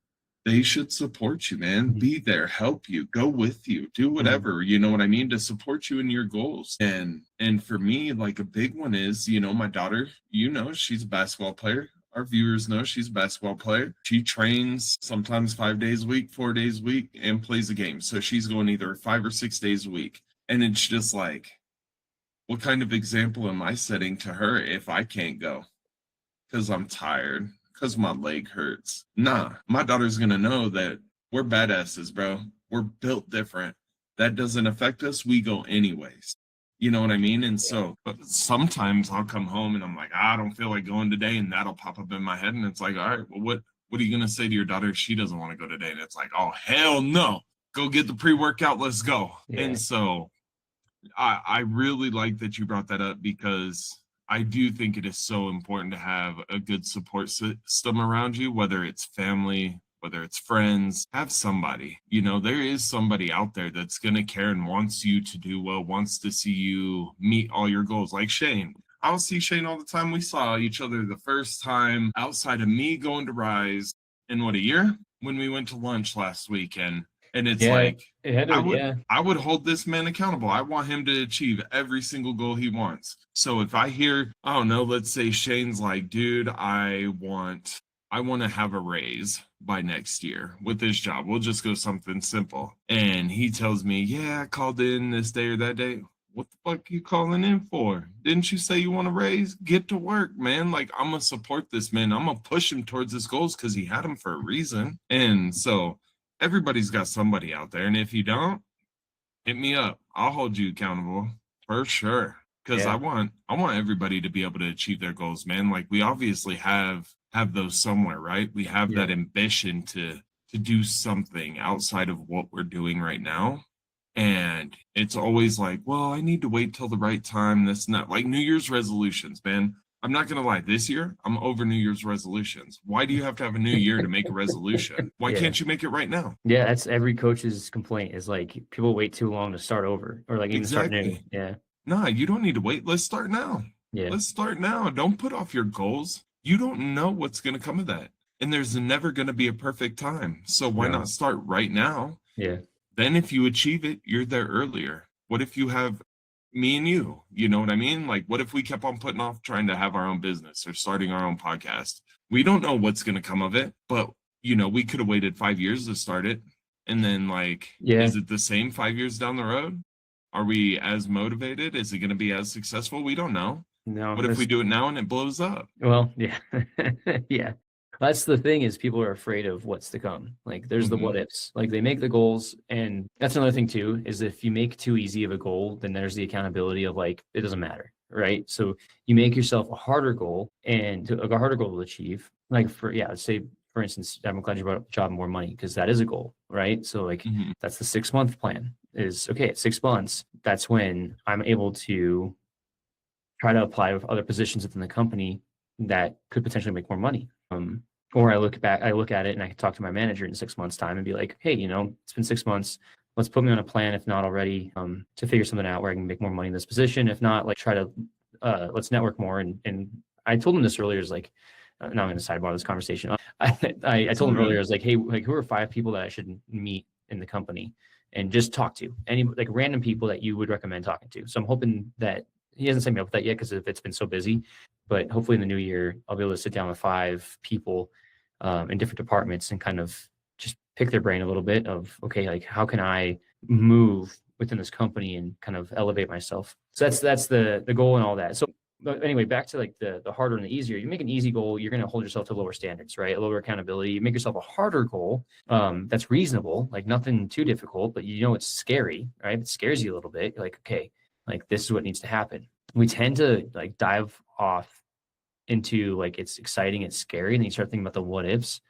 they should support you, man. mhm, Be there, help you, go with you, do mhm, whatever, you know what I mean, to support you in your goals. And for me, like a big one is, my daughter, she's a basketball player. Our viewers know she's a basketball player. She trains sometimes 5 days a week, 4 days a week, and plays a game. So she's going either 5 or 6 days a week. And it's just like what kind of example am I setting to her if I can't go because I'm tired, because my leg hurts? Nah, my daughter's going to know that we're badasses, bro. We're built different. That doesn't affect us. We go anyways. You know what I mean? And so but sometimes I'll come home and I'm like, I don't feel like going today. And that'll pop up in my head. And it's like, all right, well, what are you going to say to your daughter if she doesn't want to go today? And it's like, oh, hell no. Go get the pre-workout. Let's go. Yeah. And so I really like that you brought that up because I do think it is so important to have a good support system around you, whether it's family, whether it's friends. Have somebody, there is somebody out there that's going to care and wants you to do well, wants to see you meet all your goals. Like Shane. I'll see Shane all the time. We saw each other the first time outside of me going to Rise in what, a year, when we went to lunch last weekend. And it's like, it had to, I would hold this man accountable. I want him to achieve every single goal he wants. So if I hear, I don't know, let's say Shane's like, dude, I want to have a raise by next year with this job. We'll just go something simple. And he tells me, yeah, I called in this day or that day. What the fuck are you calling in for? Didn't you say you want to raise? Get to work, man. Like, I'm going to support this man. I'm going to push him towards his goals because he had them for a reason. And so everybody's got somebody out there. And if you don't, hit me up. I'll hold you accountable for sure. Because I want everybody to be able to achieve their goals, man. Like, we obviously have those somewhere, right? We have that ambition to do something outside of what we're doing right now. And it's always like, well, I need to wait till the right time. That's not like New Year's resolutions, man. I'm not going to lie. This year, I'm over New Year's resolutions. Why do you have to have a new year to make a resolution? Why can't you make it right now? Yeah, that's every coach's complaint is like people wait too long to start over or like even start new. Yeah. Nah, you don't need to wait. Let's start now. Yeah. Let's start now. Don't put off your goals. You don't know what's going to come of that. And there's never going to be a perfect time. So why not start right now? Yeah. Then if you achieve it, you're there earlier. What if you have me and you know what I mean? Like, what if we kept on putting off trying to have our own business or starting our own podcast? We don't know what's going to come of it, but we could have waited 5 years to start it. And then is it the same 5 years down the road? Are we as motivated? Is it going to be as successful? We don't know. No. What if we do it now and it blows up? Well, yeah. Yeah. That's the thing is people are afraid of what's to come. Like there's the what ifs, like they make the goals. And that's another thing too, is if you make too easy of a goal, then there's the accountability of like, it doesn't matter. Right. So you make yourself a harder goal and a harder goal to achieve. Like let's say, for instance, I'm glad you brought up job and more money because that is a goal. Right. So like that's the 6-month plan is okay. At 6 months, that's when I'm able to try to apply with other positions within the company that could potentially make more money. Or I look at it and I can talk to my manager in 6 months' time and be like, hey, it's been 6 months. Let's put me on a plan, if not already, to figure something out where I can make more money in this position. If not, like try to let's network more. And I told him this earlier, is like, now I'm going to sidebar this conversation. I told him earlier, I was like, hey, like who are 5 people that I should meet in the company and just talk to? Any like random people that you would recommend talking to. So I'm hoping that he hasn't set me up with that yet because it's been so busy. But hopefully in the new year, I'll be able to sit down with 5 people in different departments and kind of just pick their brain a little bit of, okay, like how can I move within this company and kind of elevate myself? So that's the goal and all that. So but anyway, back to like the harder and the easier. You make an easy goal, you're going to hold yourself to lower standards, right? A lower accountability. You make yourself a harder goal that's reasonable, like nothing too difficult, but it's scary, right? It scares you a little bit. You're like, okay, like this is what needs to happen. We tend to like dive off into like it's exciting, it's scary, and then you start thinking about the what ifs.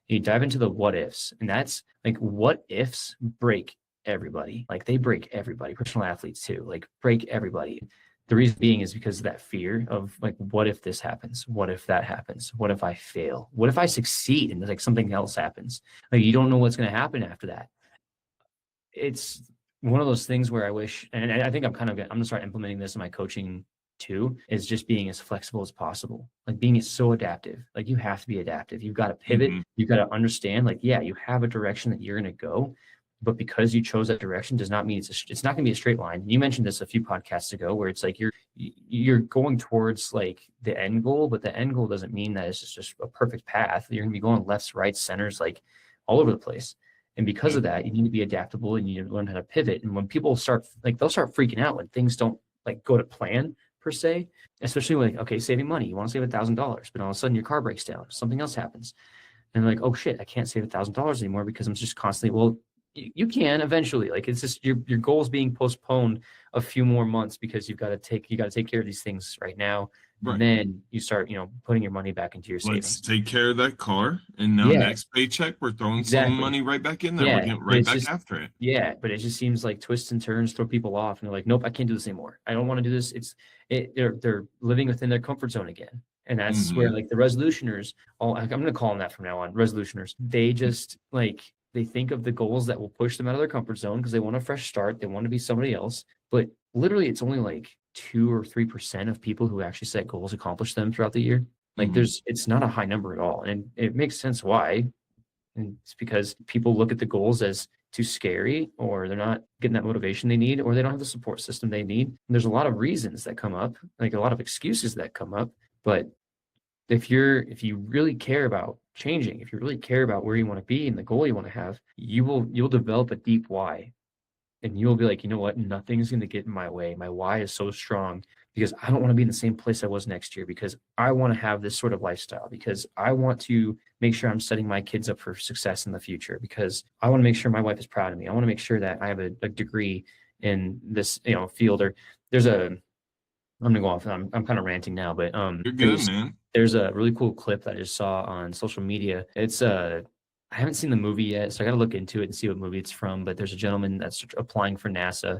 You dive into the what ifs, and that's like what ifs break everybody. Like they break everybody, professional athletes too, like break everybody. The reason being is because of that fear of like, what if this happens? What if that happens? What if I fail? What if I succeed and like something else happens? Like you don't know what's going to happen after that. It's one of those things where I wish, and I think I'm going to start implementing this in my coaching too, is just being as flexible as possible. Like being so adaptive. Like you have to be adaptive. You've got to pivot. You've got to understand like, yeah, you have a direction that you're going to go, but because you chose that direction does not mean it's not going to be a straight line. You mentioned this a few podcasts ago where it's like you're going towards like the end goal, but the end goal doesn't mean that it's just a perfect path. You're going to be going lefts, rights, centers, like all over the place. And because of that, you need to be adaptable and you need to learn how to pivot. And when people start, like they'll start freaking out when things don't like go to plan per se, especially with, okay, saving money. You want to save $1,000, but all of a sudden your car breaks down, something else happens. And like, oh shit, I can't save $1,000 anymore because I'm just constantly, well, you can eventually, like, it's just your goal is being postponed a few more months because you got to take care of these things right now. And Right. then you start, putting your money back into your Let's savings. take care of that car. And now Yeah, next paycheck, we're throwing some exactly. money right back in there. We're Yeah. getting But right it's back just, after it. yeah, but it just seems like twists and turns throw people off, and they're like, nope, I can't do this anymore. I don't want to do this. They're living within their comfort zone again. And that's where Hmm. like the resolutioners, I'm gonna call them that from now on, resolutioners. They just like they think of the goals that will push them out of their comfort zone because they want a fresh start. They want to be somebody else. But literally it's only like 2 or 3% of people who actually set goals accomplish them throughout the year. Like Hmm. it's not a high number at all. And it makes sense why. And it's because people look at the goals as too scary, or they're not getting that motivation they need, or they don't have the support system they need. And there's a lot of reasons that come up, like a lot of excuses that come up. But if you really care about changing, if you really care about where you want to be and the goal you want to have, you'll develop a deep why, and you'll be like, you know what, nothing's going to get in my way. My why is so strong because I don't want to be in the same place I was next year, because I want to have this sort of lifestyle, because I want to make sure I'm setting my kids up for success in the future, because I want to make sure my wife is proud of me. I want to make sure that I have a degree in this, field. Or there's a I'm gonna go off. I'm kind of ranting now, but You're good, man. there's a really cool clip that I just saw on social media. It's I haven't seen the movie yet, so I got to look into it and see what movie it's from. But there's a gentleman that's applying for NASA,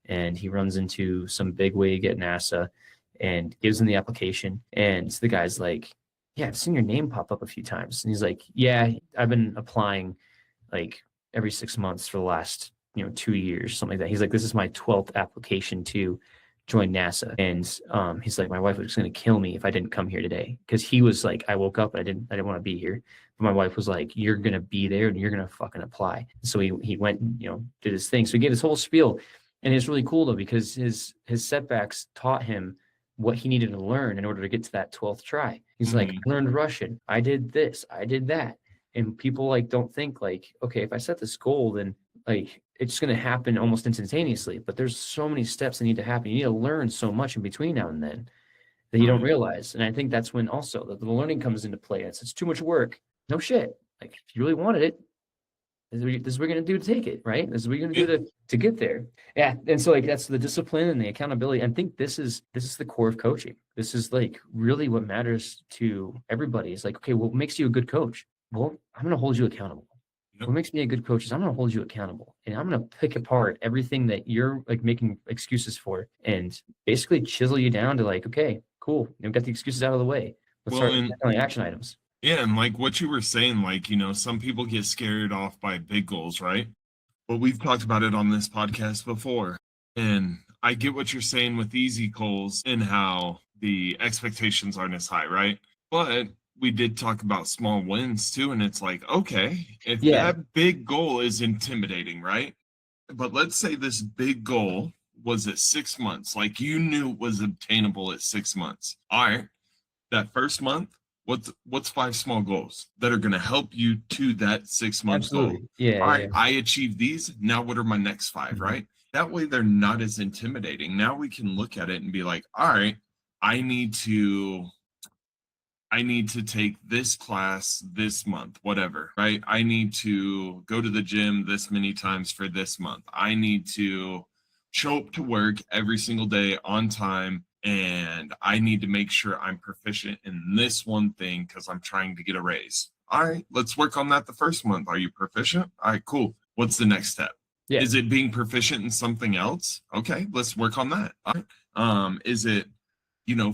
and he runs into some bigwig at NASA, and gives him the application. And the guy's like, "Yeah, I've seen your name pop up a few times." And he's like, "Yeah, I've been applying like every 6 months for the last 2 years, something like that." He's like, "This is my 12th application to join NASA." And he's like, "My wife was going to kill me if I didn't come here today." Because he was like, "I woke up and I didn't want to be here." But my wife was like, "You're going to be there and you're going to fucking apply." So he went and, did his thing. So he gave his whole spiel. And it's really cool though, because his setbacks taught him what he needed to learn in order to get to that 12th try. He's like, Hmm. "I learned Russian. I did this. I did that." And people like don't think like, okay, if I set this goal, then like it's going to happen almost instantaneously. But there's so many steps that need to happen. You need to learn so much in between now and then that you don't Right. realize. And I think that's when also the learning comes into play. It's too much work. No shit. Like if you really wanted it, this is what we're going to do to take it, right? This is what you're going to Yeah. do to get there. Yeah. And so like that's the discipline and the accountability. I think this is the core of coaching. This is like really what matters to everybody. Is like, okay, what makes you a good coach? Well, I'm going to hold you accountable. Yep. What makes me a good coach is I'm going to hold you accountable, and I'm going to pick apart everything that you're like making excuses for, and basically chisel you down to like, okay, cool. Got the excuses out of the way. Let's Well, start and tackling action items. yeah, and like what you were saying, like, some people get scared off by big goals, right? But we've talked about it on this podcast before. And I get what you're saying with easy goals and how the expectations aren't as high, right? But we did talk about small wins too. And it's like, okay, if Yeah, that big goal is intimidating, right? But let's say this big goal was at 6 months, like you knew it was obtainable at 6 months. All right, that first month, what's five small goals that are going to help you to that 6 month goal? absolutely. Yeah, All yeah. right, I achieved these. Now what are my next five, Mhm. right? That way they're not as intimidating. Now we can look at it and be like, all right, I need to I need to take this class this month, whatever, right? I need to go to the gym this many times for this month. I need to show up to work every single day on time. And I need to make sure I'm proficient in this one thing because I'm trying to get a raise. All right, let's work on that the first month. Are you proficient? All right, cool. What's the next step? Yeah. Is it being proficient in something else? Okay, let's work on that. All right. Is it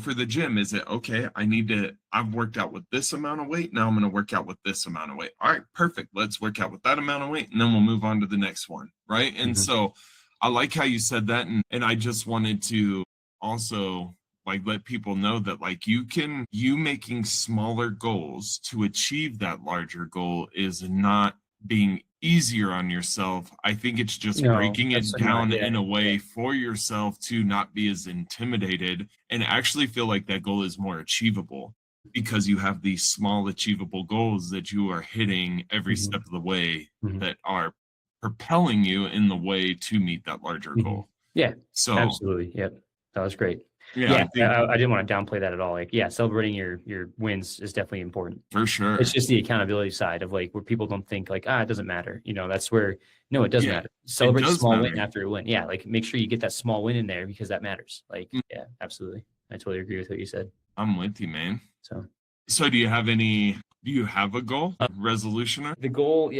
for the gym, is it okay? I've worked out with this amount of weight. Now I'm going to work out with this amount of weight. All right, perfect. Let's work out with that amount of weight and then we'll move on to the next one. Right. And Mhm. so I like how you said that. And I just wanted to also like let people know that like you making smaller goals to achieve that larger goal is not being easier on yourself. I think it's just No, breaking it absolutely not. down Yeah, in a yeah. way for yourself to not be as intimidated and actually feel like that goal is more achievable because you have these small achievable goals that you are hitting every Mhm. step of the way Mhm. that are propelling you in the way to meet that larger Mhm. goal. Yeah, So absolutely. Yep. That was great. Yeah, Yeah, I think I didn't want to downplay that at all. Like, yeah, celebrating your wins is definitely important. for sure. It's just the accountability side of like where people don't think like, it doesn't matter. That's where no, it does Yeah, matter. it Celebrate a does small win matter. after a win. Yeah, like make sure you get that small win in there because that matters. Like, Mm, yeah, absolutely. I totally agree with what you said. I'm with you, man. So So do you have a goal, resolution? Or? the goal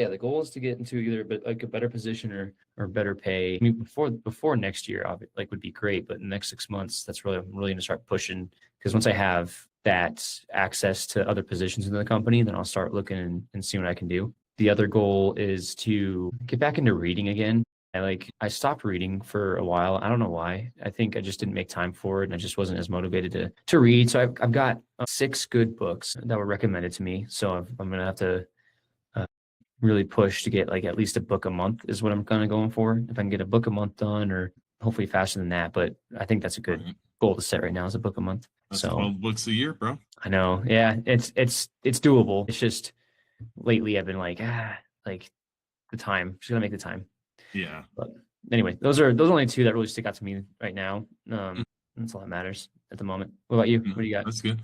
is to get into either like a better position or better pay. I mean, before next year, like would be great, but in the next 6 months, that's really I'm really gonna start pushing because once I have that access to other positions in the company, then I'll start looking and see what I can do. The other goal is to get back into reading again. I stopped reading for a while. I don't know why. I think I just didn't make time for it, and I just wasn't as motivated to read. So I've got 6 good books that were recommended to me. So I'm gonna have to really push to get like at least a book a month is what I'm kind of going for. If I can get a book a month done, or hopefully faster than that, but I think that's a good Right. goal to set right now is a book a month. That's So 12 books a year, bro. I know, yeah, it's doable. It's just lately I've been like the time. Just gotta make the time. Yeah. But anyway, those are only 2 that really stick out to me right now. That's all that matters at the moment. What about you? What do you got? That's good.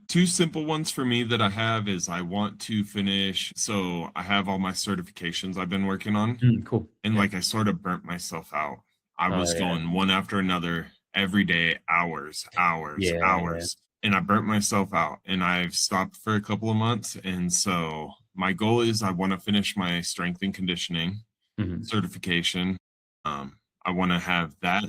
Two simple ones for me that I have is I want to finish. So I have all my certifications I've been working on, Cool. and Yeah. like I sort of burnt myself out. I Oh was yeah. going one after another every day, hours, hours, Yeah. Yeah. hours, and I burnt myself out. And I've stopped for a couple of months. And so my goal is I want to finish my strength and conditioning Mhm. certification. I want to have that,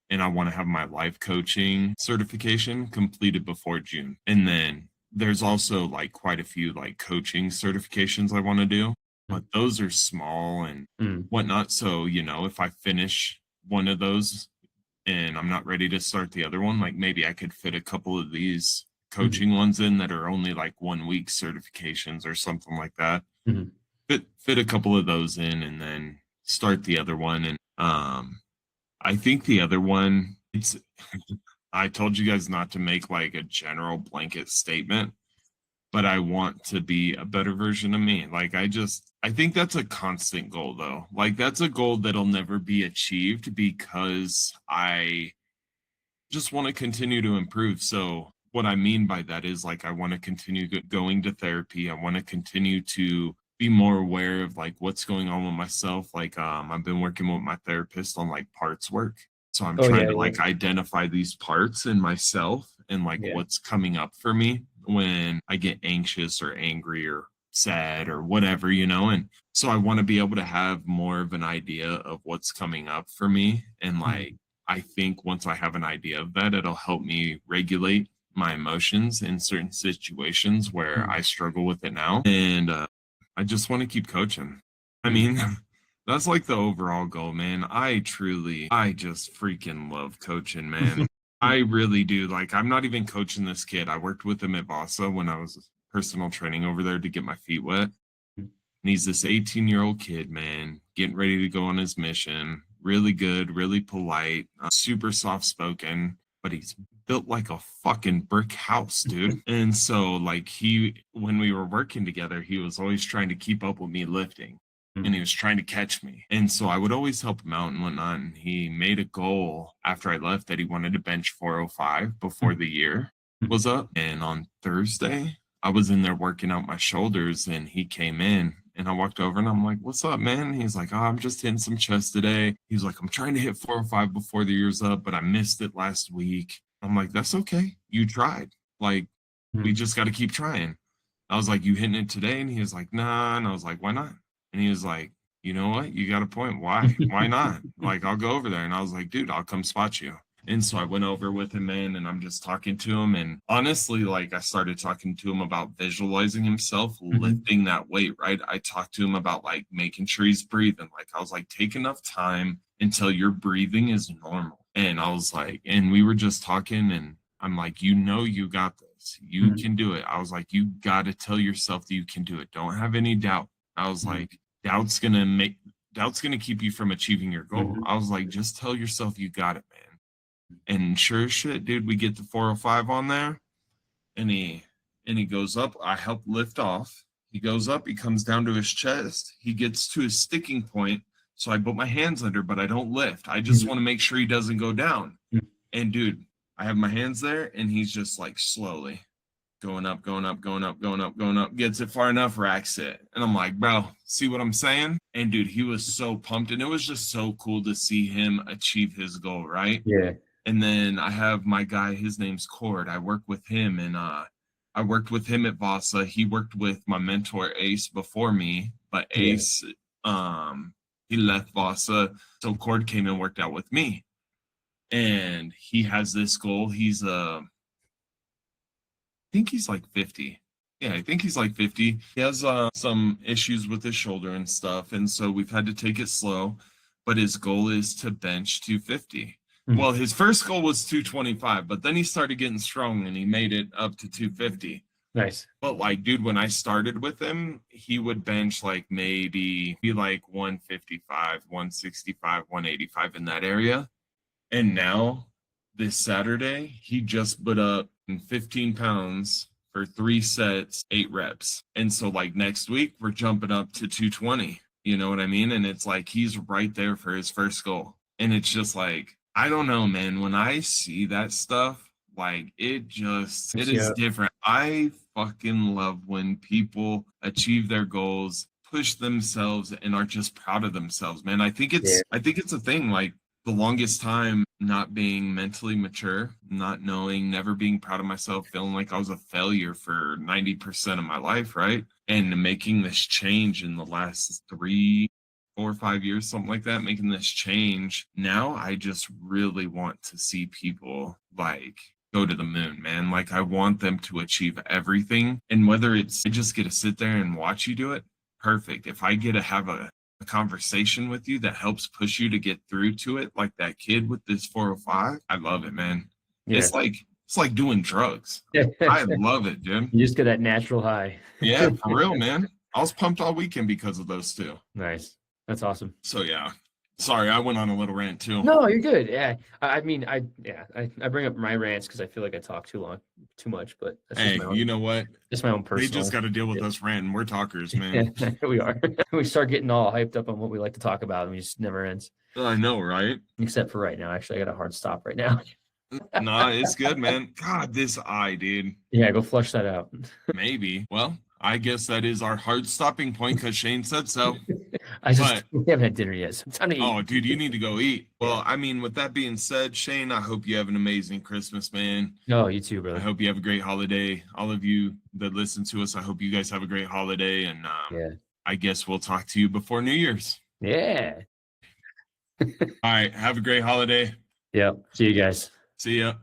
and I want to have my life coaching certification completed before June. And then there's also like quite a few like coaching certifications I want to do, but those are small and Mm. whatnot. So, if I finish one of those and I'm not ready to start the other one, like maybe I could fit a couple of these Mhm. coaching ones in that are only like 1 week certifications or something like that. Mhm. Fit a couple of those in and then start the other one. And I think the other one, it's I told you guys not to make like a general blanket statement, but I want to be a better version of me. I think that's a constant goal though. Like that's a goal that'll never be achieved because I just want to continue to improve. So what I mean by that is like I want to continue going to therapy. I want to continue to be more aware of like what's going on with myself. Like I've been working with my therapist on like parts work. So I'm Oh trying yeah. to Yeah. like identify these parts in myself and like Yeah. what's coming up for me when I get anxious or angry or sad or whatever, and so I want to be able to have more of an idea of what's coming up for me and like Mhm. I think once I have an idea of that, it'll help me regulate my emotions in certain situations where Mhm. I struggle with it now. And I just want to keep coaching. I Mhm. mean, that's like the overall goal, man. I just freaking love coaching, man. I really do. Like, I'm not even coaching this kid. I worked with him at Vasa when I was personal training over there to get my feet wet. And he's this 18-year-old kid, man, getting ready to go on his mission. Really good, really polite, super soft spoken, but he's built like a fucking brick house, dude. And so, like, when we were working together, he was always trying to keep up with me lifting and he Mhm. was trying to catch me. And so I would always help him out and whatnot. And he made a goal after I left that he wanted to bench 405 before the year Mhm. was up. And on Thursday, I was in there working out my shoulders and he came in and I walked over and I'm like, "What's up, man?" And he's like, "Oh, I'm just hitting some chest today." He's like, "I'm trying to hit 405 before the year's up, but I missed it last week." I'm like, "That's okay. You tried. Like, we Mhm. just got to keep trying." I was like, "You hitting it today?" And he was like, "Nah." And I was like, "Why not?" And he was like, "You know what? You got a point. Why? Why not? Like, I'll go over there." And I was like, "Dude, I'll come spot you." And so I went over with him, man, and I'm just talking to him. And honestly, like I started talking to him about visualizing himself Mhm. lifting that weight, right? I talked to him about like making sure he's breathing. Like I was like, take enough time until your breathing is normal. And I was like, and we were just talking, and I'm like, you got this. You Mhm. can do it. I was like, you got to tell yourself that you can do it. Don't have any doubt. I was Mhm. like, doubt's gonna keep you from achieving your goal. Mhm. I was like, just tell yourself you got it, man. And sure as shit, dude, we get the 405 on there, and he goes up. I help lift off. He goes up. He comes down to his chest. He gets to his sticking point. So I put my hands under, but I don't lift. I just Mhm. want to make sure he doesn't go down. And dude, I have my hands there, and he's just like slowly going up, going up, going up, going up, going up, gets it far enough, racks it. And I'm like, bro, see what I'm saying? And dude, he was so pumped. And it was just so cool to see him achieve his goal, right? Yeah. And then I have my guy, his name's Cord. I work with him, and I worked with him at Vasa. He worked with my mentor Ace before me, but Yeah. Ace he left Vasa. So Cord came and worked out with me. And he has this goal. He's I think he's like 50. Yeah, I think he's like 50. He has some issues with his shoulder and stuff, and so we've had to take it slow. But his goal is to bench 250. Mhm. Well, his first goal was 225, but then he started getting strong and he made it up to 250. Nice. But like, dude, when I started with him, he would bench like maybe be like 155, 165, 185 in that area. And now, this Saturday, he just put up 15 pounds for 3 sets, 8 reps. And so, like, next week, we're jumping up to 220. You know what I mean? And it's like he's right there for his first goal. And it's just like, I don't know, man. When I see that stuff, like, it is Yeah. different. I fucking love when people achieve their goals, push themselves, and are just proud of themselves, man. Yeah. I think it's a thing. Like, the longest time not being mentally mature, not knowing, never being proud of myself, feeling like I was a failure for 90% of my life, right? And making this change in the last 3, 4, 5 years, something like that, making this change. Now I just really want to see people like go to the moon, man. Like I want them to achieve everything. And whether it's I just get to sit there and watch you do it, perfect. If I get to have a conversation with you that helps push you to get through to it, like that kid with this 405, I love it, man. Yeah. It's like doing drugs. I love it, dude. You just get that natural high. Yeah, for real, man. I was pumped all weekend because of those two. Nice. That's awesome. So yeah. Sorry, I went on a little rant too. No, you're good. Yeah. I mean, I bring up my rants because I feel like I talk too much, but that's just Hey, my own, you know what? just my own They personal. just got to deal with us ranting. We're talkers, man. Yeah, we are. We start getting all hyped up on what we like to talk about, and we just never ends. I know, right? Except for right now. Actually, I got a hard stop right now. Nah, it's good, man. God, this eye, dude. Yeah, go flush that out. Maybe. Well, I guess that is our hard stopping point because Shane said so. But We haven't had dinner yet, so it's time to eat. oh, dude, you need to go eat. Well, I mean, with that being said, Shane, I hope you have an amazing Christmas, man. No, you too, I brother. hope you have a great holiday. All of you that listen to us, I hope you guys have a great holiday. And Yeah. I guess we'll talk to you before New Year's. Yeah. All right. Have a great holiday. Yep. See you guys. See ya.